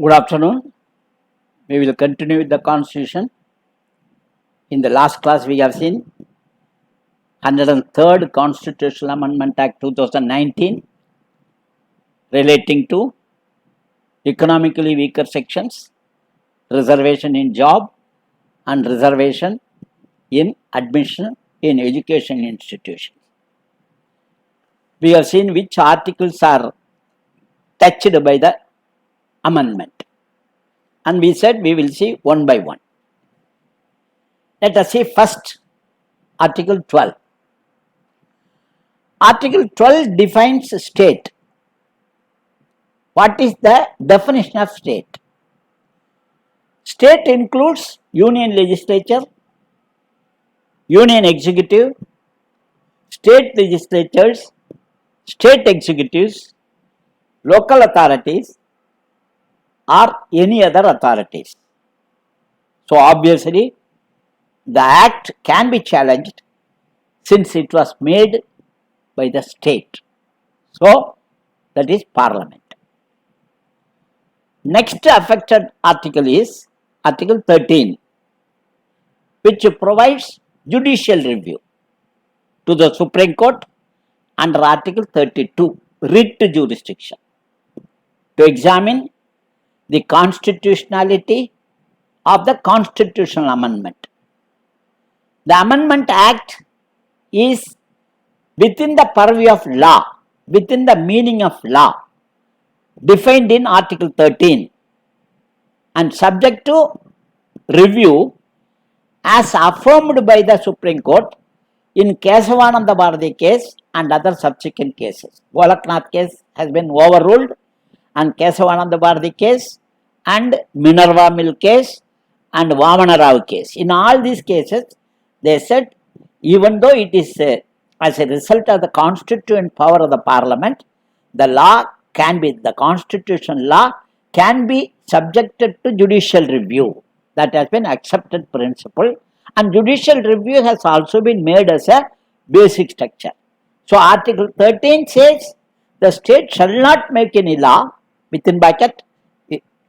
Good afternoon. We will continue with the Constitution. In the last class, we have seen 103rd Constitutional Amendment Act 2019 relating to economically weaker sections, reservation in job, and reservation in admission in education institutions. We have seen which articles are touched by the amendment, and we said we will see one by one. Let us see first Article 12. Article 12 defines state. What is the definition of state? State includes union legislature, union executive, state legislatures, state executives, local authorities, or any other authorities. So obviously, the act can be challenged since it was made by the state. So that is Parliament. Next affected article is Article 13, which provides judicial review to the Supreme Court under Article 32, writ jurisdiction, to examine the constitutionality of the constitutional amendment. The Amendment Act is within the purview of law, within the meaning of law, defined in Article 13 and subject to review as affirmed by the Supreme Court in Kesavananda Bharati case and other subsequent cases. Golaknath case has been overruled, and Kesavananda Bharati case and Minerva Mill case and Vamana Rao case. In all these cases, they said even though it is as a result of the constituent power of the Parliament, the constitutional law can be subjected to judicial review. That has been accepted principle, and judicial review has also been made as a basic structure. So Article 13 says the state shall not make any law, within bracket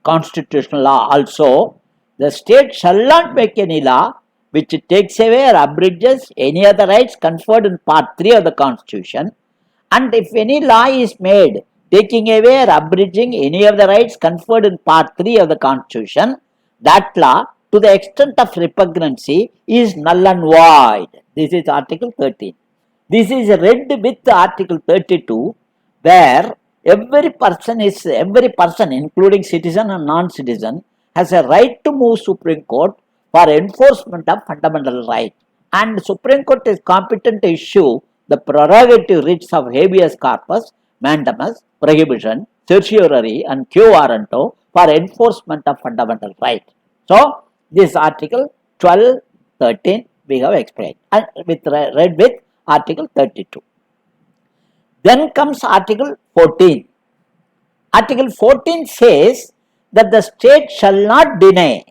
constitutional law also, the state shall not make any law which takes away or abridges any other rights conferred in Part 3 of the Constitution, and if any law is made taking away or abridging any of the rights conferred in Part 3 of the Constitution, that law, to the extent of repugnancy, is null and void. This is Article 13. This is read with Article 32, where every person, including citizen and non-citizen, has a right to move Supreme Court for enforcement of fundamental rights, and the Supreme Court is competent to issue the prerogative writs of habeas corpus, mandamus, prohibition, certiorari, and quo warranto for enforcement of fundamental rights. So this Article 12, 13 we have explained, and read with Article 32. Then comes Article 14. Article 14 says that the state shall not deny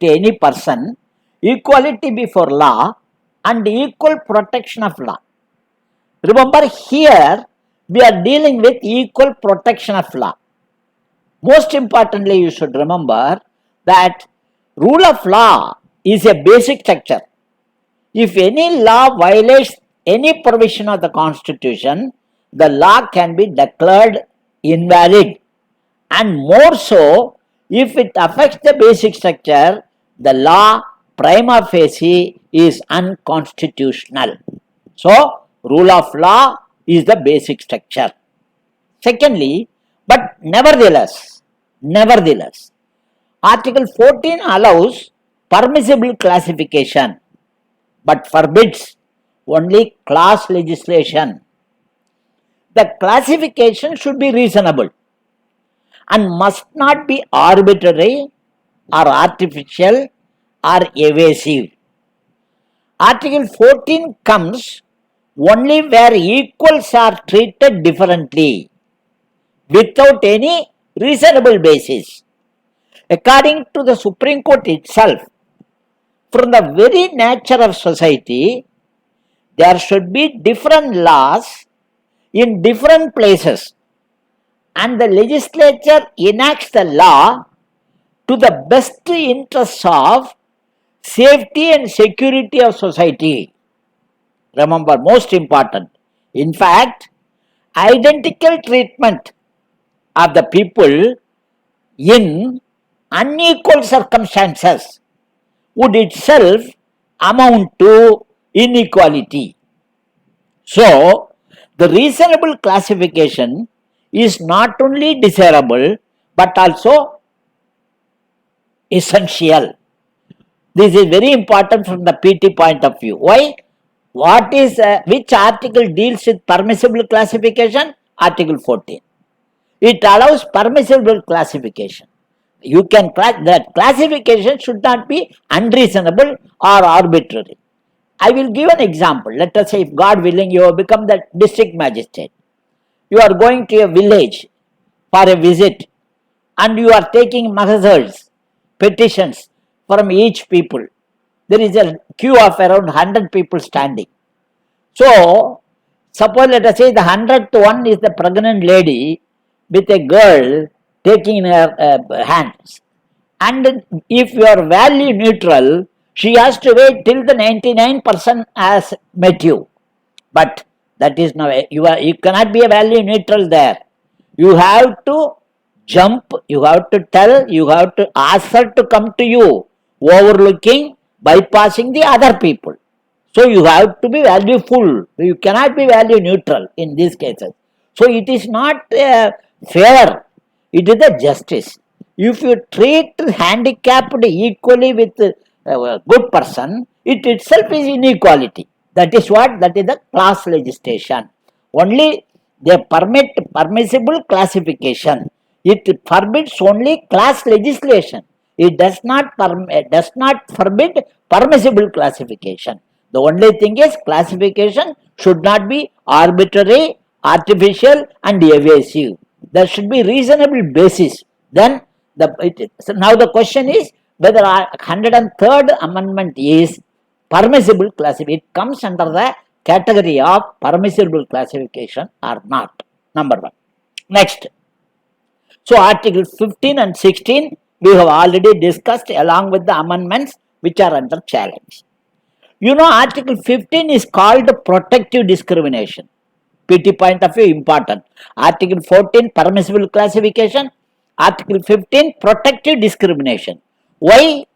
to any person equality before law and equal protection of law. Remember, here we are dealing with equal protection of law. Most importantly, you should remember that rule of law is a basic structure. If any law violates any provision of the Constitution, the law can be declared invalid, and more so if it affects the basic structure, the law prima facie is unconstitutional. So, rule of law is the basic structure. Secondly, but nevertheless, Article 14 allows permissible classification but forbids only class legislation. The classification should be reasonable and must not be arbitrary or artificial or evasive. Article 14 comes only where equals are treated differently without any reasonable basis. According to the Supreme Court itself, from the very nature of society, there should be different laws in different places and the legislature enacts the law to the best interests of safety and security of society. Remember, most important. In fact, identical treatment of the people in unequal circumstances would itself amount to inequality. So, the reasonable classification is not only desirable but also essential. This is very important from the PT point of view. Why? Which article deals with permissible classification? Article 14. It allows permissible classification. You can that classification should not be unreasonable or arbitrary. I will give an example. Let us say, if God willing, you have become the district magistrate. You are going to a village for a visit and you are taking mahazals, petitions from each people. There is a queue of around 100 people standing. So, suppose let us say the 100th one is the pregnant lady with a girl taking in her hands. And if you are value neutral, she has to wait till the 99% has met you. But that is now, you cannot be a value neutral there. You have to jump, you have to tell, you have to ask her to come to you, overlooking, bypassing the other people. So you have to be valueful. You cannot be value neutral in these cases. So it is not fair. It is a justice. If you treat handicapped equally with a good person, it itself is inequality. That is what? That is the class legislation. Only they permit permissible classification. It forbids only class legislation. It does not forbid permissible classification. The only thing is classification should not be arbitrary, artificial and evasive. There should be reasonable basis. Then now the question is whether 103rd amendment is permissible classification. It comes under the category of permissible classification or not. Number one. Next. So Article 15 and 16 we have already discussed along with the amendments which are under challenge. You know, Article 15 is called protective discrimination. PT point of view important. Article 14 permissible classification. Article 15 protective discrimination. Why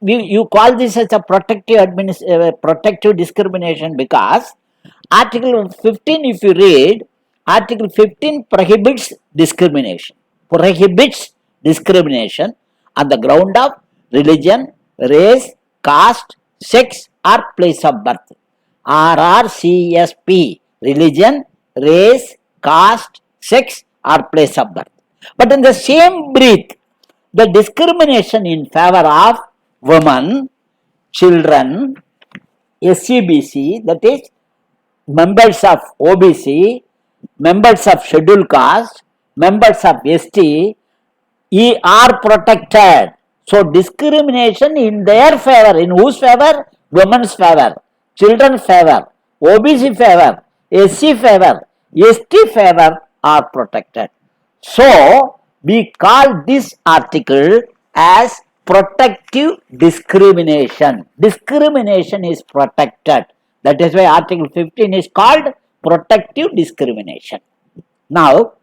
you call this as a protective discrimination? Because Article 15, if you read, Article 15 prohibits discrimination. Prohibits discrimination on the ground of religion, race, caste, sex or place of birth. RRCSP, religion, race, caste, sex or place of birth. But in the same breath, the discrimination in favor of women, children, SCBC, that is members of OBC, members of scheduled caste, members of ST, are protected. So discrimination in their favor, in whose favor? Women's favor, children's favor, OBC favor, SC favor, ST favor are protected. So we call this article as protective discrimination. Discrimination is protected. That is why Article 15 is called protective discrimination. Now,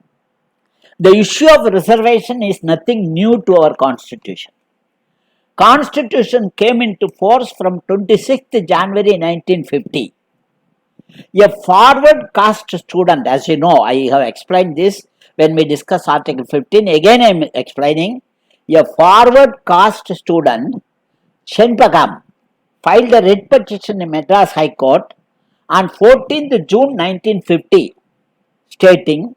the issue of reservation is nothing new to our Constitution. Constitution came into force from 26th January 1950. A forward caste student, as you know, I have explained this when we discuss Article 15. Again, I am explaining. A forward caste student, Shenpagam, filed a writ petition in Madras High Court on 14th June 1950, stating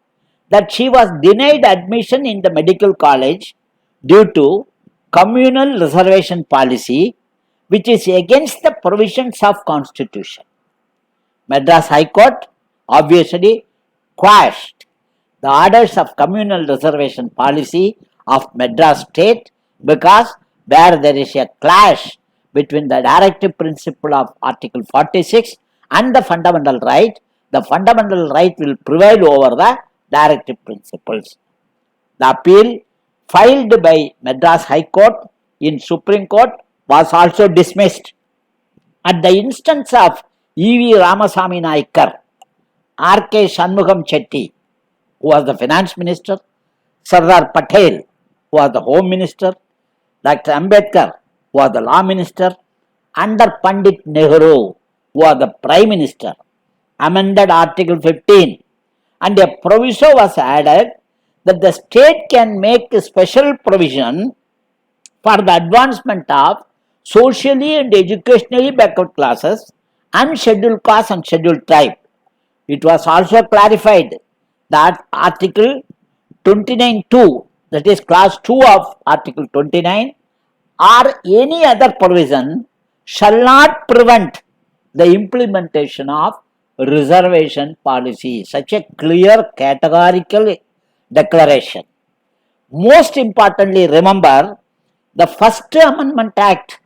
that she was denied admission in the medical college due to communal reservation policy, which is against the provisions of Constitution. Madras High Court obviously quashed the orders of communal reservation policy of Madras state, because where there is a clash between the directive principle of Article 46 and the fundamental right, the fundamental right will prevail over the directive principles. The appeal filed by Madras High Court in Supreme Court was also dismissed. At the instance of E.V. Ramasamy Naikar, R.K. Shanmugam Chetty, who was the finance minister, Sardar Patel, who was the home minister, Dr. Ambedkar, who was the law minister, under Pandit Nehru, who was the prime minister, amended Article 15, and a proviso was added that the state can make a special provision for the advancement of socially and educationally backward classes, unscheduled caste and scheduled tribe. It was also clarified that Article 29(2), that is clause 2 of Article 29, or any other provision shall not prevent the implementation of reservation policy. Such a clear categorical declaration. Most importantly, remember the First Amendment Act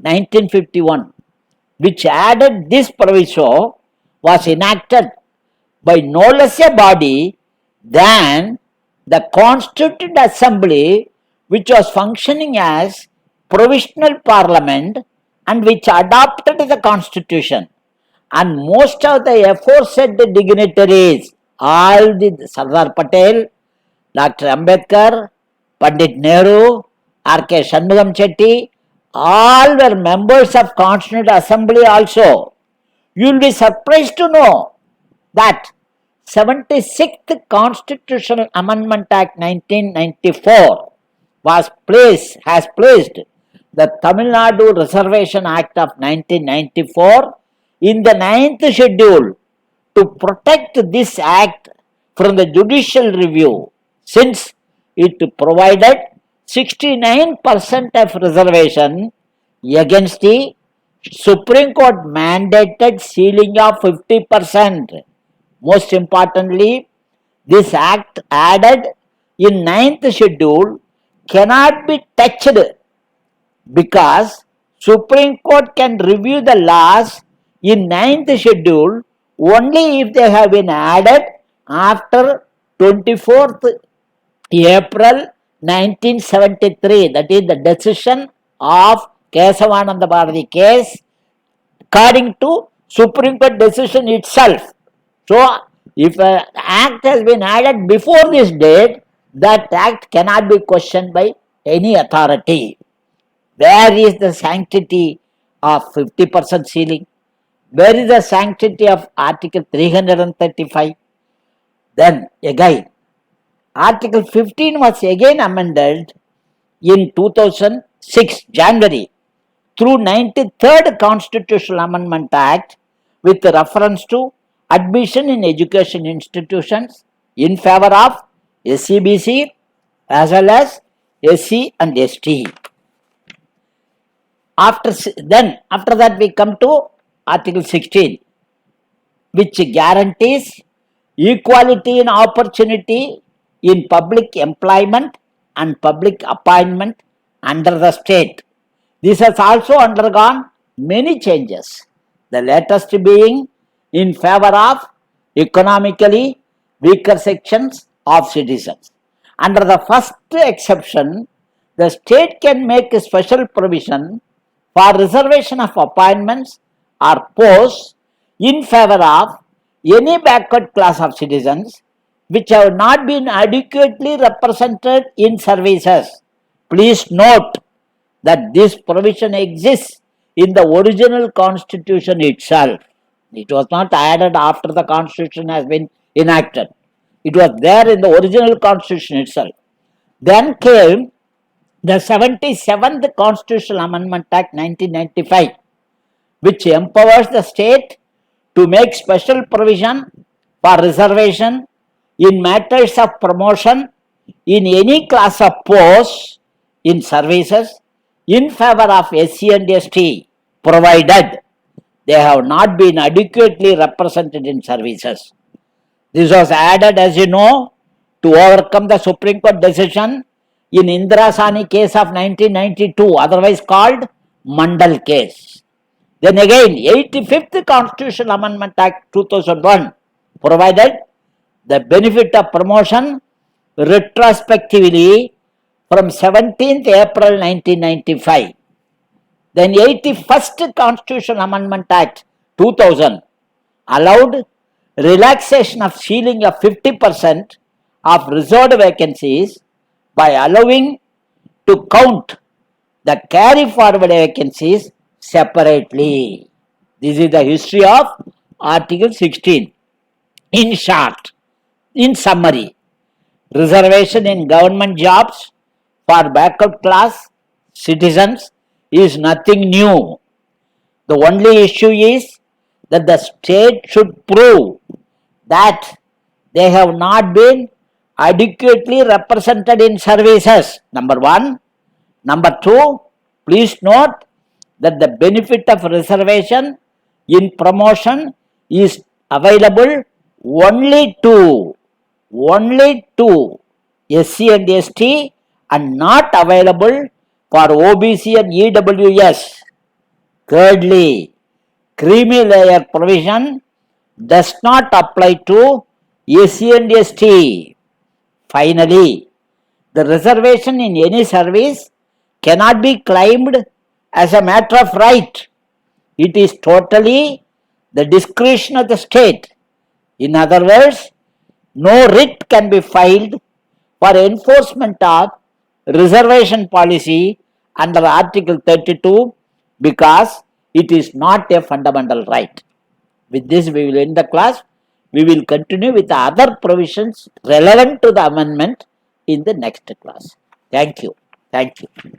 1951, which added this proviso, was enacted by no less a body than the Constituent Assembly, which was functioning as provisional parliament and which adopted the constitution. And most of the aforesaid dignitaries, all the Sardar Patel, Dr. Ambedkar, Pandit Nehru, R.K. Shanmugam Chetty, all were members of Constituent Assembly also. You will be surprised to know that 76th Constitutional Amendment Act 1994 has placed the Tamil Nadu Reservation Act of 1994 in the 9th schedule to protect this act from the judicial review, since it provided 69% of reservation against the Supreme Court mandated ceiling of 50%. Most importantly, this act added in 9th schedule cannot be touched because Supreme Court can review the laws in 9th schedule only if they have been added after 24th April 1973, that is the decision of Kesavananda Bharati case, according to Supreme Court decision itself. So, if an act has been added before this date, that act cannot be questioned by any authority. Where is the sanctity of 50% ceiling? Where is the sanctity of Article 335? Then again, Article 15 was again amended in 2006 January through 93rd Constitutional Amendment Act with reference to admission in education institutions in favor of SCBC as well as SC and ST. After that we come to Article 16, which guarantees equality in opportunity in public employment and public appointment under the state. This has also undergone many changes, the latest being in favor of economically weaker sections of citizens. Under the first exception, the state can make a special provision for reservation of appointments or posts in favor of any backward class of citizens which have not been adequately represented in services. Please note that this provision exists in the original constitution itself. It was not added after the constitution has been enacted. It was there in the original constitution itself. Then came the 77th Constitutional Amendment Act 1995, which empowers the state to make special provision for reservation in matters of promotion in any class of posts in services in favor of SC and ST, provided they have not been adequately represented in services. This was added, as you know, to overcome the Supreme Court decision in Indira Sani case of 1992, otherwise called Mandal case. Then again, 85th Constitutional Amendment Act 2001 provided the benefit of promotion retrospectively from 17th April 1995. Then 81st Constitutional Amendment Act 2000 allowed relaxation of ceiling of 50% of reserved vacancies by allowing to count the carry forward vacancies separately. This is the history of Article 16. In short, in summary, reservation in government jobs for backward class citizens is nothing new. The only issue is that the state should prove that they have not been adequately represented in services. Number one. Number two, please note that the benefit of reservation in promotion is available only to SC and ST and not available for OBC and EWS. Thirdly, creamy layer provision does not apply to SC and ST. Finally, the reservation in any service cannot be claimed as a matter of right. It is totally the discretion of the state. In other words, no writ can be filed for enforcement of reservation policy under Article 32 because it is not a fundamental right. With this, we will end the class. We will continue with the other provisions relevant to the amendment in the next class. Thank you. Thank you.